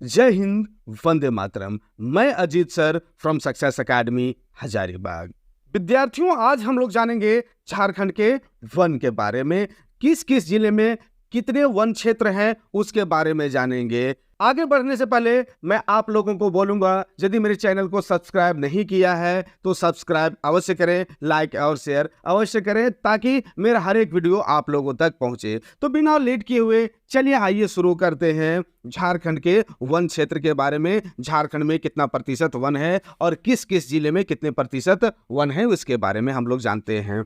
जय हिंद, वंदे मातरम। मैं Ajit sir from success academy Hazaribagh. विद्यार्थियों, आज हम लोग जानेंगे झारखंड के वन के बारे में। किस किस जिले में कितने वन क्षेत्र हैं उसके बारे में जानेंगे। आगे बढ़ने से पहले मैं आप लोगों को बोलूंगा, यदि मेरे चैनल को सब्सक्राइब नहीं किया है तो सब्सक्राइब अवश्य करें, लाइक और शेयर अवश्य करें ताकि मेरा हर एक वीडियो आप लोगों तक पहुंचे। तो बिना लेट किए हुए चलिए आइए शुरू करते हैं झारखंड के वन क्षेत्र के बारे में। झारखंड में कितना प्रतिशत वन है और किस किस जिले में कितने प्रतिशत वन है उसके बारे में हम लोग जानते हैं।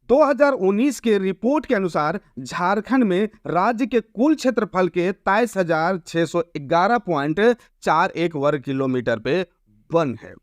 2019 के रिपोर्ट के अनुसार झारखंड में राज्य के कुल क्षेत्रफल के 23,611.41 वर्ग किलोमीटर पे वन है,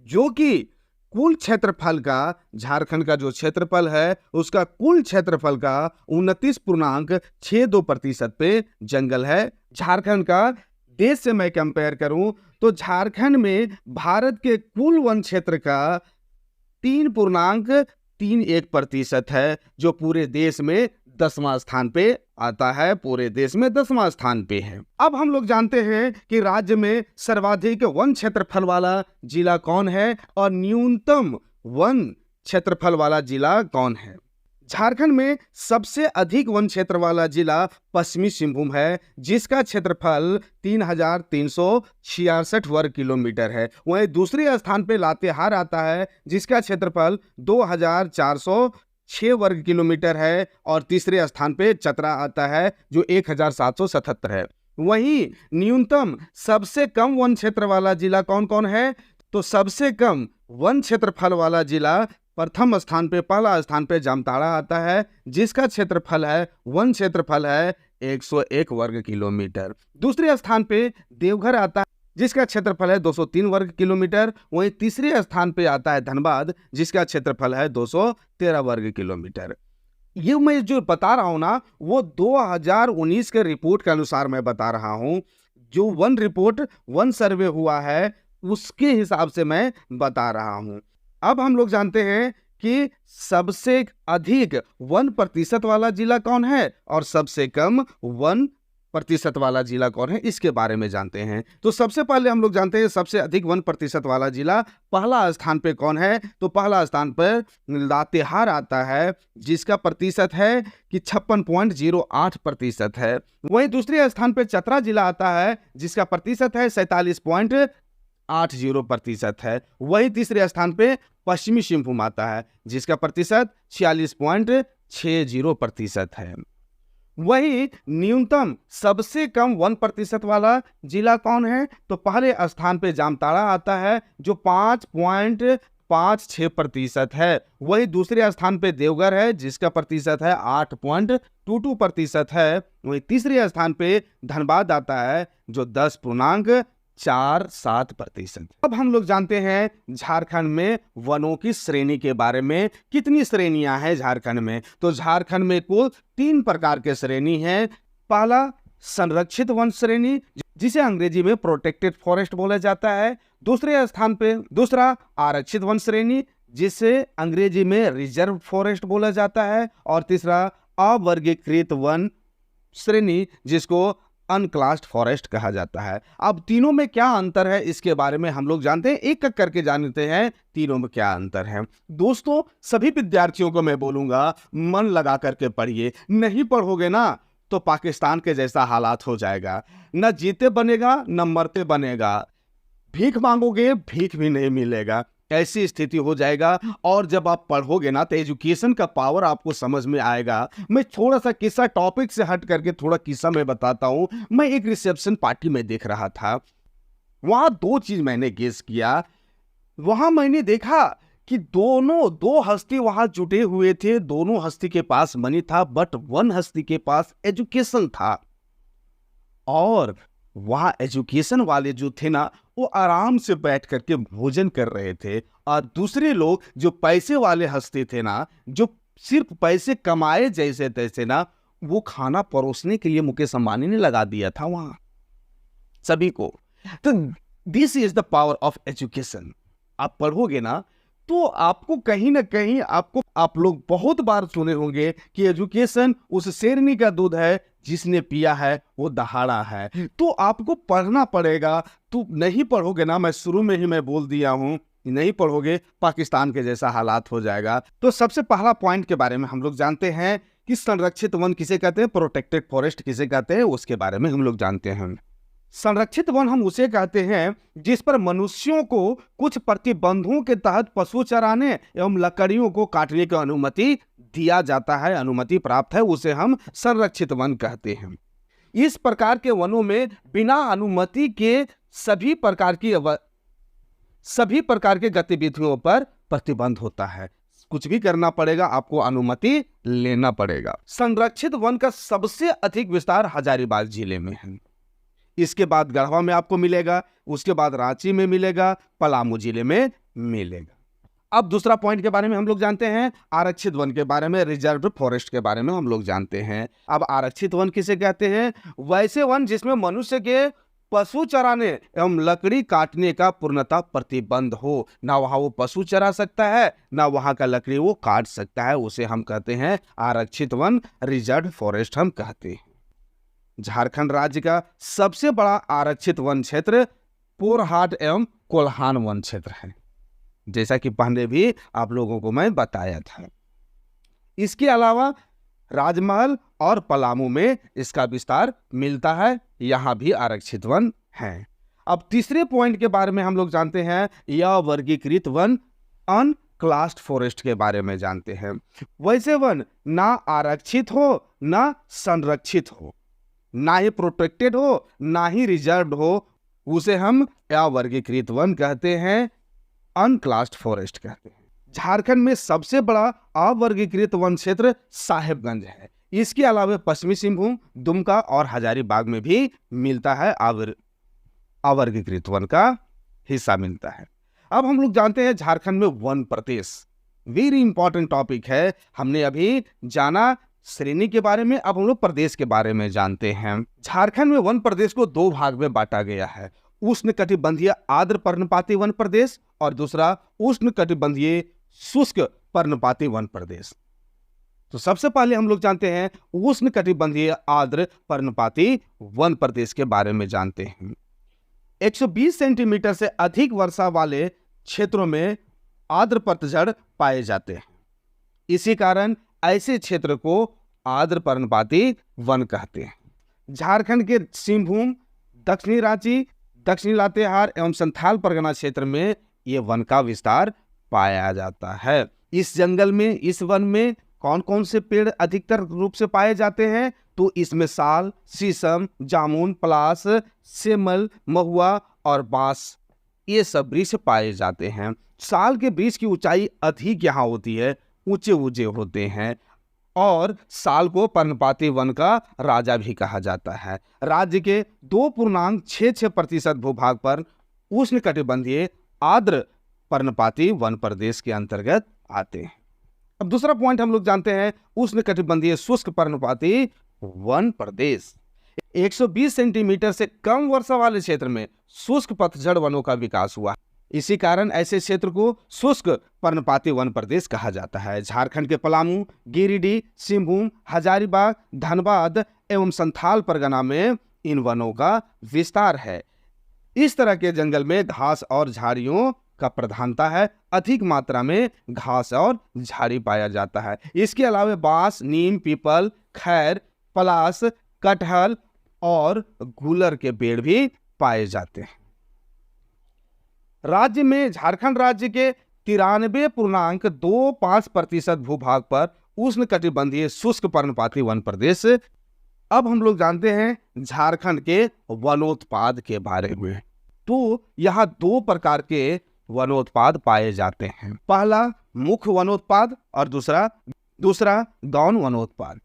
जो कि कुल क्षेत्रफल का, झारखंड का जो क्षेत्रफल है उसका कुल क्षेत्रफल का 29.62% पे जंगल है। झारखंड का देश से मैं कंपेयर करूं तो झारखंड में भारत के कुल वन क्षेत्र का 3.31% है, जो पूरे देश में 10वां स्थान पे आता है, पूरे देश में 10वां स्थान पे है। अब हम लोग जानते हैं कि राज्य में सर्वाधिक वन क्षेत्रफल वाला जिला कौन है और न्यूनतम वन क्षेत्रफल वाला जिला कौन है। झारखंड में सबसे अधिक वन क्षेत्र वाला जिला पश्चिमी सिंहभूम है, जिसका क्षेत्रफल 3,366 वर्ग किलोमीटर है। वहीं दूसरे स्थान पे लातेहार आता है, जिसका क्षेत्रफल 2,406 वर्ग किलोमीटर है, और तीसरे स्थान पे चतरा आता है जो 1,777 है। वहीं न्यूनतम सबसे कम वन क्षेत्र वाला जिला कौन कौन है, तो सबसे कम वन क्षेत्रफल वाला जिला प्रथम स्थान पे, पहला स्थान पे जामताड़ा आता है, जिसका क्षेत्रफल है, वन क्षेत्रफल है 101 वर्ग किलोमीटर। दूसरे स्थान पे देवघर आता है, जिसका क्षेत्रफल है 203 वर्ग किलोमीटर। वहीं तीसरे स्थान पे आता है धनबाद, जिसका क्षेत्रफल है 213 वर्ग किलोमीटर। ये मैं जो बता रहा हूं ना, वो 2019 के रिपोर्ट के अनुसार मैं बता रहा हूं। जो वन रिपोर्ट, वन सर्वे हुआ है, उसके हिसाब से मैं बता रहा हूं। अब हम लोग जानते हैं कि सबसे अधिक 1% वाला जिला कौन है और सबसे कम 1% वाला जिला कौन है, इसके बारे में जानते हैं। तो सबसे पहले हम लोग जानते हैं सबसे अधिक 1% वाला जिला पहला स्थान पे कौन है, तो पहला स्थान पर लातेहार आता है, जिसका प्रतिशत है कि 56.08% है। वहीं दूसरे स्थान पे चतरा जिला आता है, जिसका प्रतिशत है 47.80% है। वही तीसरे स्थान पे पश्चिमी सिंहभूम आता है, जिसका प्रतिशत 46.60% है। वही न्यूनतम सबसे कम 1% वाला जिला कौन है, तो पहले स्थान पे जामताड़ा आता है जो 5.56% है। वही दूसरे स्थान पे देवघर है, जिसका प्रतिशत है 8.22% है। वही तीसरे स्थान पे धनबाद आता है जो 10.47%। अब हम लोग जानते हैं झारखंड में वनों की श्रेणी के बारे में। कितनी श्रेणियां हैं झारखंड में, तो झारखंड में कुल 3 प्रकार के श्रेणी हैं। पहला संरक्षित वन श्रेणी, जिसे अंग्रेजी में प्रोटेक्टेड फॉरेस्ट बोला जाता है। दूसरे स्थान पे दूसरा आरक्षित वन श्रेणी, जिसे अंग्रेजी में रिजर्व फॉरेस्ट बोला जाता है। और तीसरा अवर्गीकृत वन श्रेणी, जिसको अनक्लास्ड फॉरेस्ट कहा जाता है। अब तीनों में क्या अंतर है इसके बारे में हम लोग जानते हैं, एक एक करके जानते हैं तीनों में क्या अंतर है। दोस्तों, सभी विद्यार्थियों को मैं बोलूंगा, मन लगा करके पढ़िए। नहीं पढ़ोगे ना तो पाकिस्तान के जैसा हालात हो जाएगा, न जीते बनेगा न मरते बनेगा। भीख मांगोगे, भीख भी नहीं मिलेगा, ऐसी स्थिति हो जाएगा। और जब आप पढ़ोगे ना तो एजुकेशन का पावर आपको समझ में आएगा। मैं थोड़ा सा किस्सा, टॉपिक से हट करके थोड़ा किस्सा मैं बताता हूं। मैं एक रिसेप्शन पार्टी में देख रहा था, वहां 2 चीज मैंने गेस किया। वहां मैंने देखा कि दो हस्ती वहां जुटे हुए थे। दोनों हस्ती के पास मनी था, बट वन हस्ती के पास एजुकेशन था। और वहां एजुकेशन वाले जो थे ना, वो आराम से बैठ करके भोजन कर रहे थे। और दूसरे लोग जो पैसे वाले हस्ती थे ना, जो सिर्फ पैसे कमाए जैसे तैसे ना, वो खाना परोसने के लिए मुकेश अंबानी ने लगा दिया था वहां सभी को। तो this is the power of education. आप पढ़ोगे ना तो आपको कहीं ना कहीं, आप लोग बहुत बार सुने होंगे कि एजुकेशन उस शेरनी का दूध है जिसने पिया है वो दहाड़ा है। तो आपको पढ़ना पड़ेगा। तो नहीं पढ़ोगे ना, मैं शुरू में ही मैं बोल दिया हूं, नहीं पढ़ोगे पाकिस्तान के जैसा हालात हो जाएगा। तो सबसे पहला पॉइंट के बारे में हम लोग जानते हैं कि संरक्षित वन किसे कहते हैं, प्रोटेक्टेड फॉरेस्ट किसे कहते हैं, उसके बारे में हम लोग जानते हैं। संरक्षित वन हम उसे कहते हैं जिस पर मनुष्यों को कुछ प्रतिबंधों के तहत पशु चराने एवं लकड़ियों को काटने की अनुमति दिया जाता है, अनुमति प्राप्त है, उसे हम संरक्षित वन कहते हैं। इस प्रकार के वनों में बिना अनुमति के सभी प्रकार के गतिविधियों पर प्रतिबंध होता है। कुछ भी करना पड़ेगा, आपको अनुमति लेना पड़ेगा। संरक्षित वन का सबसे अधिक विस्तार हजारीबाग जिले में है। इसके बाद गढ़वा में आपको मिलेगा, उसके बाद रांची में मिलेगा, पलामू जिले में मिलेगा। अब दूसरा पॉइंट के बारे में हम लोग जानते हैं, आरक्षित वन के बारे में, रिजर्व फॉरेस्ट के बारे में हम लोग जानते हैं। अब आरक्षित वन किसे कहते हैं, वैसे वन जिसमें मनुष्य के पशु चराने एवं लकड़ी काटने का पूर्णतः प्रतिबंध हो। ना वहां वो पशु चरा सकता है, ना वहां का लकड़ी वो काट सकता है, उसे हम कहते हैं आरक्षित वन, रिजर्व फॉरेस्ट हम कहते हैं। झारखंड राज्य का सबसे बड़ा आरक्षित वन क्षेत्र पोरहाट एवं कोल्हान वन क्षेत्र है, जैसा कि पहले भी आप लोगों को मैं बताया था। इसके अलावा राजमहल और पलामू में इसका विस्तार मिलता है, यहां भी आरक्षित वन है। अब तीसरे पॉइंट के बारे में हम लोग जानते हैं, यह वर्गीकृत वन, अनक्लास्ड फॉरेस्ट के बारे में जानते हैं। वैसे वन ना आरक्षित हो ना संरक्षित हो, ना ही प्रोटेक्टेड हो ना ही रिजर्व हो, उसे हम अवर्गीकृत वन कहते हैं, अनक्लास्ड फॉरेस्ट कहते हैं। झारखंड में सबसे बड़ा अवर्गीकृत वन क्षेत्र साहेबगंज है। इसके अलावा पश्चिमी सिंहभूम, दुमका और हजारीबाग में भी मिलता है, अवर्गीकृत वन का हिस्सा मिलता है। अब हम लोग जानते हैं झारखंड में वन प्रदेश, वेरी इंपॉर्टेंट टॉपिक है। हमने अभी जाना श्रेणी के बारे में, अब हम लोग प्रदेश के बारे में जानते हैं। झारखंड में वन प्रदेश को दो भाग में बांटा गया है, उष्णकटिबंधीय आर्द्र पर्णपाती वन प्रदेश और दूसरा उष्णकटिबंधीय शुष्क पर्णपाती वन प्रदेश। तो सबसे पहले हम लोग जानते हैं उष्णकटिबंधीय आर्द्र पर्णपाती वन प्रदेश के बारे में जानते हैं। 120 सेंटीमीटर से अधिक वर्षा वाले क्षेत्रों में आर्द्र पतझड़ पाए जाते हैं। इसी कारण ऐसे क्षेत्र को आर्द्र पर्णपाती वन कहते हैं। झारखंड के सिंहभूम, दक्षिणी रांची, दक्षिणी लातेहार एवं संथाल परगना क्षेत्र में ये वन का विस्तार पाया जाता है। इस जंगल में, इस वन में कौन कौन से पेड़ अधिकतर रूप से पाए जाते हैं, तो इसमें साल, शीशम, जामुन, पलास, सेमल, महुआ और बांस, ये सब वृक्ष पाए जाते हैं। साल के वृक्ष की ऊंचाई अधिक यहाँ होती है, ऊंचे ऊंचे होते हैं, और साल को पर्णपाती वन का राजा भी कहा जाता है। राज्य के 2.66% भूभाग पर उष्णकटिबंधीय आर्द्र पर्णपाती वन प्रदेश के अंतर्गत आते हैं। अब दूसरा पॉइंट हम लोग जानते हैं, उष्णकटिबंधीय शुष्क पर्णपाती वन प्रदेश। 120 सेंटीमीटर से कम वर्षा वाले क्षेत्र में शुष्क पतझड़ वनों का विकास हुआ। इसी कारण ऐसे क्षेत्र को शुष्क पर्णपाती वन प्रदेश कहा जाता है। झारखंड के पलामू, गिरिडीह, सिंहभूम, हजारीबाग, धनबाद एवं संथाल परगना में इन वनों का विस्तार है। इस तरह के जंगल में घास और झाड़ियों का प्रधानता है, अधिक मात्रा में घास और झाड़ी पाया जाता है। इसके अलावा बांस, नीम, पीपल, खैर, पलास, कटहल और गूलर के पेड़ भी पाए जाते हैं। राज्य में झारखंड राज्य के 93.25% भूभाग पर उष्णकटिबंधीय शुष्क पर्णपाती वन प्रदेश। अब हम लोग जानते हैं झारखंड के वनोत्पाद के बारे में। तो यहाँ 2 प्रकार के वनोत्पाद पाए जाते हैं, पहला मुख्य वनोत्पाद और दूसरा गौण वनोत्पाद।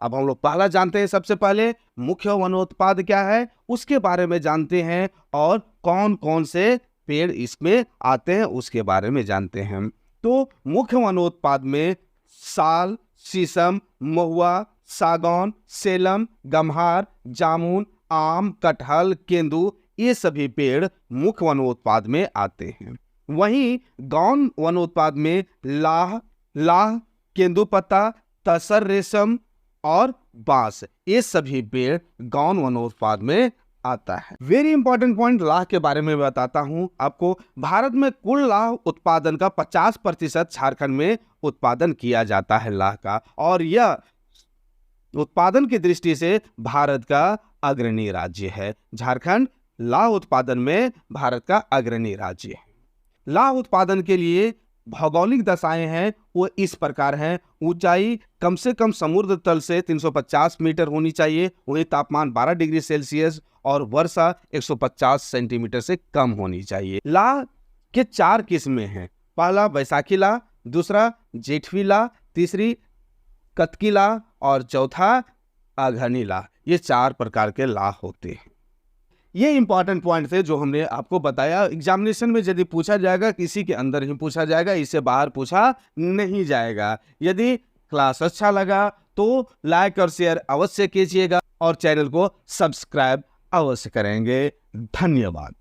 अब हम लोग पहला जानते हैं, सबसे पहले मुख्य वनोत्पाद क्या है उसके बारे में जानते हैं, और कौन कौन से पेड़ इसमें आते हैं उसके बारे में जानते हैं। तो मुख्य वनोत्पाद में साल, शीशम, महुआ, सागौन, सेलम, गम्हार, जामुन, आम, कटहल, केंदू, ये सभी पेड़ मुख्य वनोत्पाद में आते हैं। वहीं गौण वनोत्पाद में लाह, केंदू पत्ता, तसर रेशम और बांस, ये सभी पेड़ गौण वनोत्पाद में आता है। वेरी इंपॉर्टेंट पॉइंट, लाह के बारे में बताता हूं आपको। भारत में कुल लाह उत्पादन का 50% झारखंड में उत्पादन किया जाता है लाह का, और यह उत्पादन की दृष्टि से भारत का अग्रणी राज्य है। झारखंड लाह उत्पादन में भारत का अग्रणी राज्य है। लाह उत्पादन के लिए भौगोलिक दशाएं हैं वो इस प्रकार हैं। ऊंचाई कम से कम समुद्र तल से 350 मीटर होनी चाहिए, वही तापमान 12 डिग्री सेल्सियस और वर्षा 150 सेंटीमीटर से कम होनी चाहिए। लाह के 4 किस्में हैं। पहला बैसाखी लाह, दूसरा जेठवी लाह, तीसरी कतकी लाह और चौथा आघनी लाह। ये 4 प्रकार के लाह होते हैं। ये इंपॉर्टेंट पॉइंट थे जो हमने आपको बताया। एग्जामिनेशन में यदि पूछा जाएगा, किसी के अंदर ही पूछा जाएगा, इससे बाहर पूछा नहीं जाएगा। यदि क्लास अच्छा लगा तो लाइक और शेयर अवश्य कीजिएगा और चैनल को सब्सक्राइब अवश्य करेंगे। धन्यवाद।